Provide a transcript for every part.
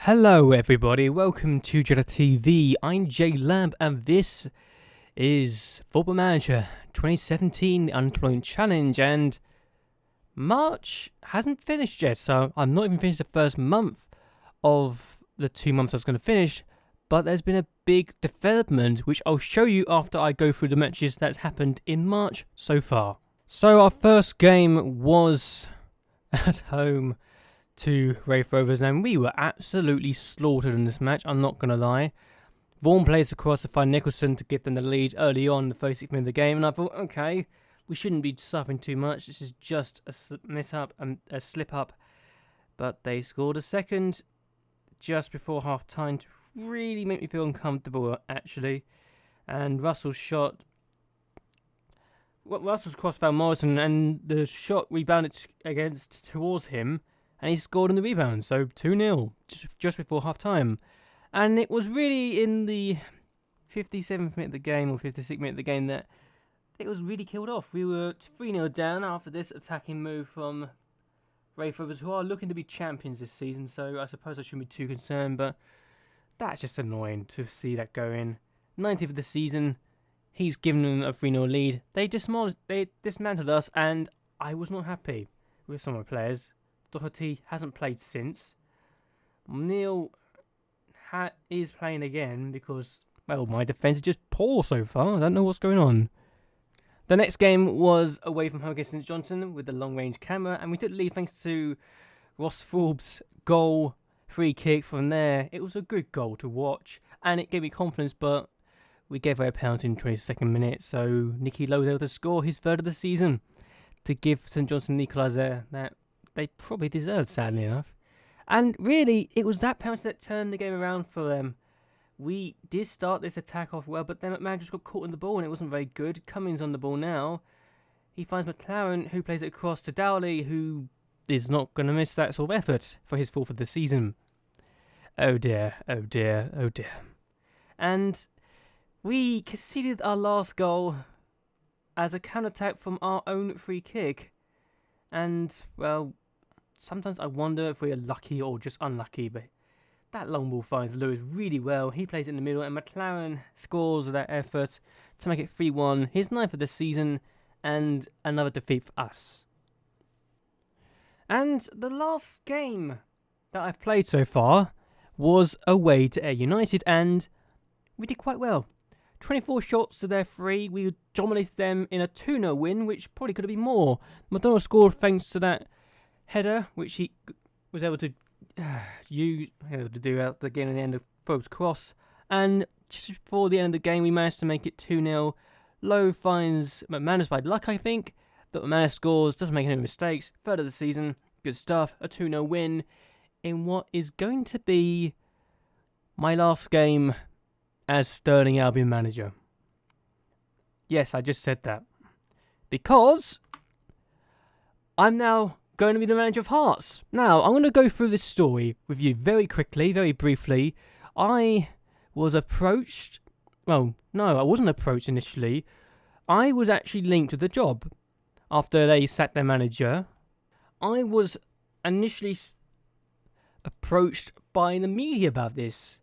Hello everybody, welcome to JLABTV. I'm JLAB and this is Football Manager 2017 Unemployed Challenge, and March hasn't finished yet, so I'm not even finished the first month of the 2 months I was going to finish, but there's been a big development which I'll show you after I go through the matches that's happened in March so far. So our first game was at home to Wraith Rovers, and we were absolutely slaughtered in this match, I'm not going to lie. Vaughan plays across to find Nicholson to give them the lead early on, the 36th minute of the game, and I thought, okay, we shouldn't be suffering too much, this is just a mishap and a slip-up. But they scored a second just before half-time to really make me feel uncomfortable, actually. And Russell's shot... Russell's cross found Morrison, and the shot rebounded towards him, and he scored on the rebound, so 2-0, just before half-time. And it was really in the 57th minute of the game, or 56th minute of the game, that it was really killed off. We were 3-0 down after this attacking move from Wraith Rovers, who are looking to be champions this season, so I suppose I shouldn't be too concerned, but that's just annoying to see that go in. 90th of the season, he's given them a 3-0 lead. They dismantled us, and I was not happy with some of my players. Doherty hasn't played since. Neil is playing again because, well, my defence is just poor so far. I don't know what's going on. The next game was away from home against St Johnstone with the long-range camera, and we took the lead thanks to Ross Forbes' goal, free kick from there. It was a good goal to watch, and it gave me confidence, but we gave away a penalty in the 22nd minute, so Nicky Lowe was able to score his third of the season to give St Johnstone the equaliser that they probably deserved, sadly enough. And really, it was that penalty that turned the game around for them. We did start this attack off well, but then McMahon just got caught in the ball and it wasn't very good. Cummings on the ball now. He finds McLaren, who plays it across to Dowley, who is not going to miss that sort of effort for his fourth of the season. Oh dear, oh dear, oh dear. And we conceded our last goal as a counter-attack from our own free kick. And, well, sometimes I wonder if we're lucky or just unlucky, but that long ball finds Lewis really well. He plays it in the middle, and McLaren scores that effort to make it 3-1. His 9th of the season, and another defeat for us. And the last game that I've played so far was away to Ayr United, and we did quite well. 24 shots to their 3. We dominated them in a 2-0 win, which probably could have been more. McDonald scored thanks to that header, which he was able to do at the game at the end of Forbes' cross. And just before the end of the game, we managed to make it 2-0. Lowe finds McManus by luck, I think. But McManus scores, doesn't make any mistakes. Third of the season, good stuff. A 2-0 win in what is going to be my last game as Sterling Albion manager. Yes, I just said that. Because I'm now going to be the manager of Hearts. Now, I'm going to go through this story with you very quickly, very briefly. I was approached... Well, no, I wasn't approached initially. I was actually linked with the job. After they sacked their manager, I was initially approached by the media about this.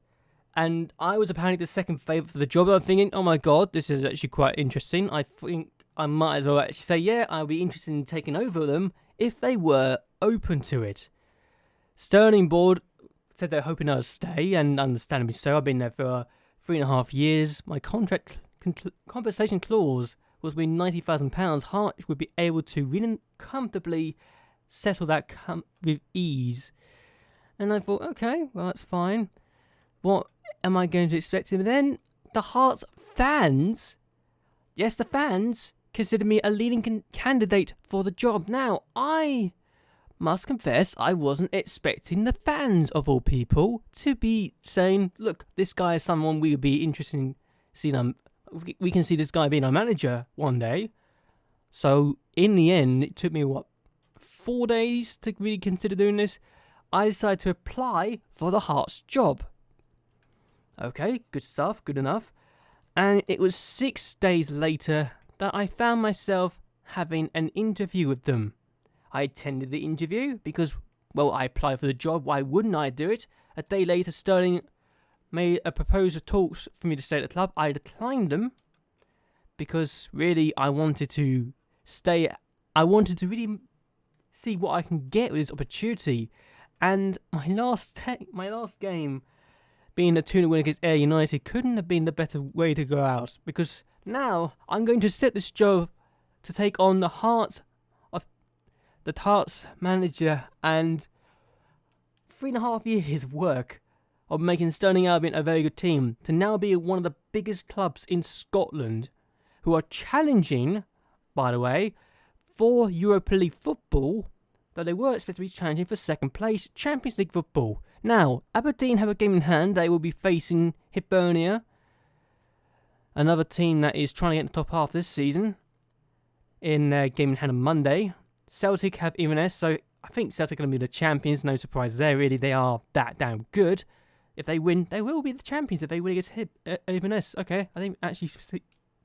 And I was apparently the second favourite for the job. I'm thinking, oh my god, this is actually quite interesting. I think I might as well actually say, yeah, I'll be interested in taking over them if they were open to it. Sterling board said they're hoping I would stay, and understandably so. I've been there for 3.5 years. My contract compensation clause was being £90,000. Hart would be able to really comfortably settle that with ease. And I thought, okay, well, that's fine. What am I going to expect him then? The Hearts fans, yes, the fans, consider me a leading candidate for the job. Now, I must confess, I wasn't expecting the fans, of all people, to be saying, look, this guy is someone we would be interested in seeing. We can see this guy being our manager one day. So, in the end, it took me, 4 days to really consider doing this. I decided to apply for the Hearts job. Okay, good stuff, good enough. And it was 6 days later that I found myself having an interview with them. I attended the interview because, well, I applied for the job, why wouldn't I do it? A day later, Sterling made a proposal of talks for me to stay at the club. I declined them because really I wanted to stay. I wanted to really see what I can get with this opportunity. And my last game being a 2-0 win against Ayr United couldn't have been the better way to go out, because now I'm going to set this job to take on the Hearts manager, and 3.5 years of work of making Stirling Albion a very good team to now be one of the biggest clubs in Scotland, who are challenging, by the way, for Europa League football, but they were expected to be challenging for second place Champions League football. Now, Aberdeen have a game in hand. They will be facing Hibernia, another team that is trying to get in the top half this season, in their game in hand on Monday. Celtic have Inverness, so I think Celtic are going to be the champions. No surprise there, really. They are that damn good. If they win, they will be the champions if they win against Inverness. Okay, I didn't actually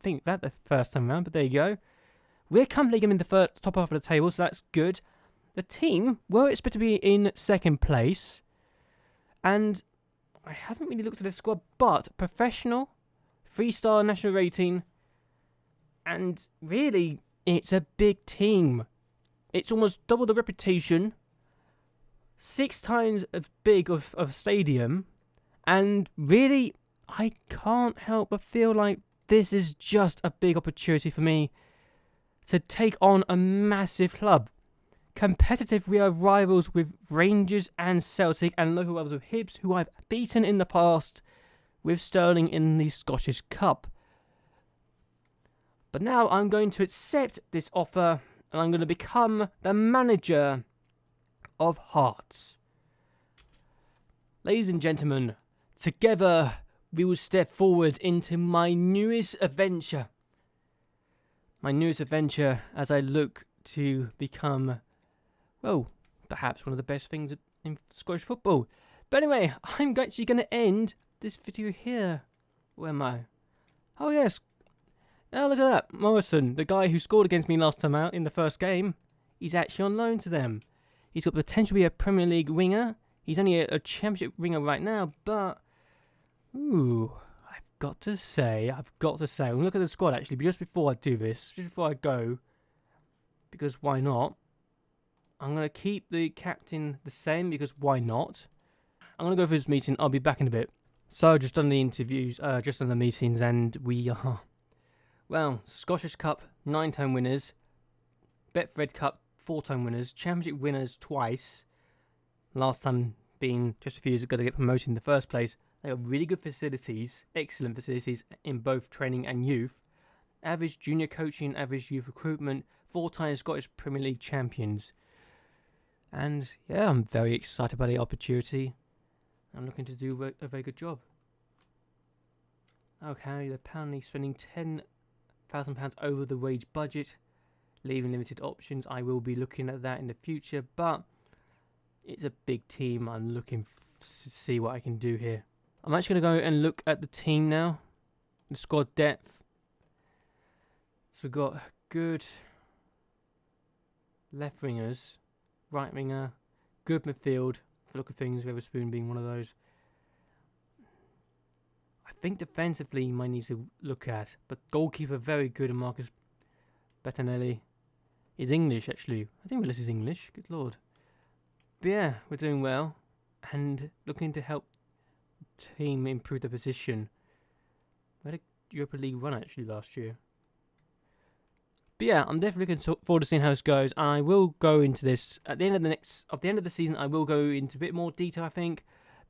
think that the first time around, but there you go. We're comfortably in the top half of the table, so that's good. The team were expected to be in second place, and I haven't really looked at the squad, but professional, 3-star national rating, and really, it's a big team. It's almost double the reputation, 6 times as big of a stadium, and really, I can't help but feel like this is just a big opportunity for me to take on a massive club. Competitive, we are rivals with Rangers and Celtic, and local rivals with Hibs, who I've beaten in the past with Stirling in the Scottish Cup. But now I'm going to accept this offer, and I'm going to become the manager of Hearts. Ladies and gentlemen, together we will step forward into my newest adventure. My newest adventure as I look to become, well, perhaps one of the best things in Scottish football. But anyway, I'm actually going to end this video here. Where am I? Oh yes. Oh, look at that. Morrison, the guy who scored against me last time out in the first game, he's actually on loan to them. He's got the potential to be a Premier League winger. He's only a Championship winger right now, but ooh, I've got to say, look at the squad actually, but just before I do this, just before I go, because why not? I'm going to keep the captain the same, because why not? I'm going to go for this meeting. I'll be back in a bit. So, just done the interviews, just done the meetings, and we are, well, Scottish Cup, 9-time winners. Betfred Cup, 4-time winners. Championship winners twice. Last time being just a few years ago to get promoted in the first place. They have really good facilities, excellent facilities in both training and youth. Average junior coaching, average youth recruitment. 4-time Scottish Premier League champions. And yeah, I'm very excited about the opportunity. I'm looking to do a very good job. Okay, they're apparently spending £10,000 over the wage budget, leaving limited options. I will be looking at that in the future, but it's a big team. I'm looking to see what I can do here. I'm actually going to go and look at the team now, the squad depth. So we've got good left wingers, right winger, good midfield. For the look of things, Weatherspoon being one of those. I think defensively you might need to look at, but goalkeeper very good, and Marcus Bettinelli is English actually. I didn't realise he's English. Good lord. But yeah, we're doing well, and looking to help the team improve their position. We had a Europa League run actually last year. But yeah, I'm definitely looking forward to seeing how this goes, and I will go into this at the end of the season. I will go into a bit more detail, I think.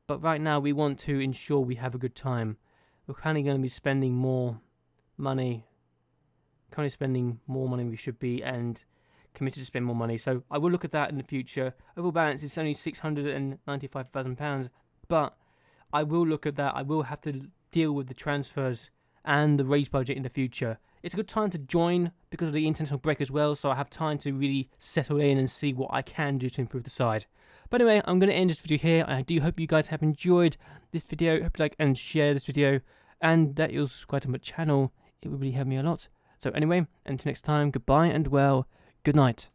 But right now, we want to ensure we have a good time. We're currently going to be spending more money. Currently spending more money than we should be, and committed to spend more money. So I will look at that in the future. Overall balance is only £695,000, but I will look at that. I will have to deal with the transfers and the raise budget in the future. It's a good time to join because of the international break as well, so I have time to really settle in and see what I can do to improve the side. But anyway, I'm going to end this video here. I do hope you guys have enjoyed this video. Hope you like and share this video, and that you'll subscribe to my channel. It would really help me a lot. So anyway, until next time, goodbye and well, good night.